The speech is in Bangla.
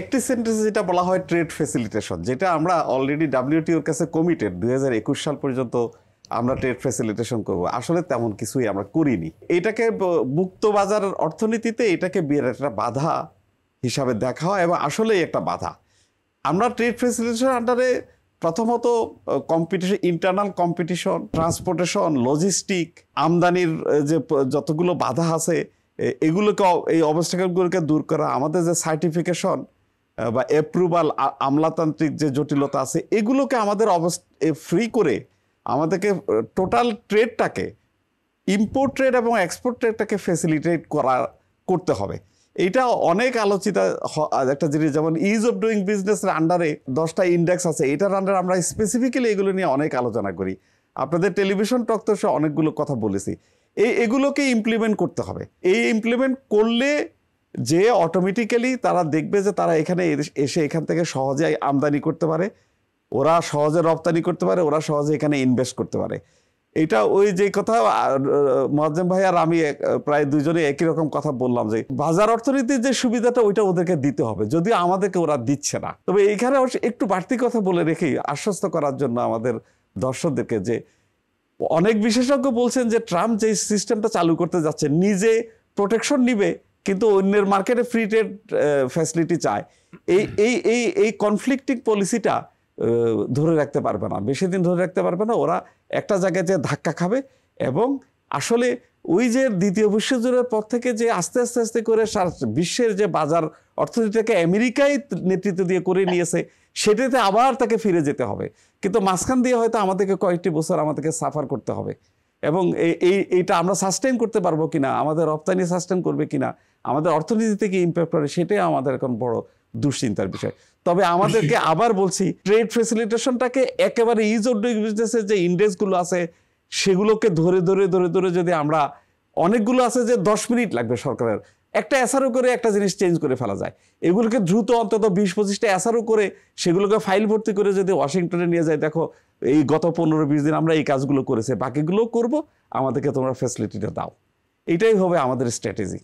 একটি সেন্টেন্সে যেটা বলা হয় ট্রেড ফ্যাসিলিটেশন, যেটা আমরা অলরেডি ডব্লিউটিওর কাছে কমিটেড 2021 সাল পর্যন্ত আমরা ট্রেড ফ্যাসিলিটেশন করব, আসলে তেমন কিছুই আমরা করিনি। এটাকে মুক্ত বাজার অর্থনীতিতে এটাকে একটা বাধা হিসাবে দেখা হয় এবং আসলেই একটা বাধা। আমরা ট্রেড ফ্যাসিলিটেশন আন্ডারে প্রথমত competition, internal competition, transportation, logistic, আমদানির যে যতগুলো বাধা আছে এগুলোকে, এই অবস্টাকেলগুলোকে দূর করা, আমাদের যে সার্টিফিকেশন বা অ্যাপ্রুভাল, আমলাতান্ত্রিক যে জটিলতা আছে এগুলোকে আমাদের ফ্রি করে আমাদেরকে টোটাল ট্রেডটাকে, ইম্পোর্ট ট্রেড এবং এক্সপোর্ট ট্রেডটাকে ফ্যাসিলিটেট করতে হবে। এইটা অনেক আলোচিত একটা জিনিস। যেমন ইজ অফ ডুইং বিজনেসের আন্ডারে 10টা ইন্ডেক্স আছে, এটার আন্ডারে আমরা স্পেসিফিক্যালি এগুলো নিয়ে অনেক আলোচনা করি। আপনাদের টেলিভিশন টক তো অনেকগুলো কথা বলেছি। এগুলোকে ইমপ্লিমেন্ট করতে হবে। এই ইমপ্লিমেন্ট করলে যে অটোমেটিক্যালি তারা দেখবে যে তারা এখানে এসে এখান থেকে সহজে আমদানি করতে পারে, ওরা সহজে রপ্তানি করতে পারে, ওরা সহজে এখানে ইনভেস্ট করতে পারে। এটা ওই যে কথা মোয়াজ্জেম ভাই আর আমি প্রায় দুইজনে একই রকম কথা বললাম যে বাজার অর্থনীতির যে সুবিধাটা ওইটা ওদেরকে দিতে হবে, যদিও আমাদেরকে ওরা দিচ্ছে না। তবে এইখানে একটু বাড়তি কথা বলে রেখে আশ্বস্ত করার জন্য আমাদের দর্শকদেরকে, যে অনেক বিশেষজ্ঞ বলছেন যে ট্রাম্প যে সিস্টেমটা চালু করতে যাচ্ছে, নিজে প্রোটেকশন নিবে কিন্তু অন্যের মার্কেটে ফ্রি ট্রেড ফ্যাসিলিটি চায়, এই কনফ্লিক্টিং পলিসিটা ধরে রাখতে পারবে না, বেশি দিন ধরে রাখতে পারবে না। ওরা একটা জায়গায় যে ধাক্কা খাবে এবং আসলে ওই যে দ্বিতীয় বিশ্বযুদ্ধের পর থেকে যে আস্তে আস্তে আস্তে করে বিশ্বের যে বাজার অর্থনীতিটাকে আমেরিকায় নেতৃত্ব দিয়ে করে নিয়েছে, সেটাতে আবার তাকে ফিরে যেতে হবে। কিন্তু মাঝখান দিয়ে হয়তো আমাদেরকে কয়েকটি বছর আমাদেরকে সাফার করতে হবে এবং এইটা আমরা সাস্টেন করতে পারবো কিনা, আমাদের রপ্তানি সাস্টেন করবে কিনা, আমাদের অর্থনীতিতে কি ইম্প্যাক্ট করে, সেটাই আমাদের এখন বড় দুশ্চিন্তার বিষয়। তবে আমাদেরকে আবার বলছি, ট্রেড ফ্যাসিলিটেশনটাকে একেবারে ইজ অফ ডুইং বিজনেসের যে ইন্ডেক্সগুলো আছে সেগুলোকে ধরে ধরে ধরে ধরে যদি আমরা, অনেকগুলো আছে যে 10 মিনিট লাগবে সরকারের একটা এসআরও করে একটা জিনিস চেঞ্জ করে ফেলা যায়, এগুলোকে দ্রুত অন্তত 20-25টা এসআরও করে সেগুলোকে ফাইল ভর্তি করে যদি ওয়াশিংটনে নিয়ে যায়, দেখো এই গত 15-20 দিন আমরা এই কাজগুলো করেছে, বাকিগুলোও করব, আমাদেরকে তোমরা ফ্যাসিলিটিটা দাও। এটাই হবে আমাদের স্ট্র্যাটেজি।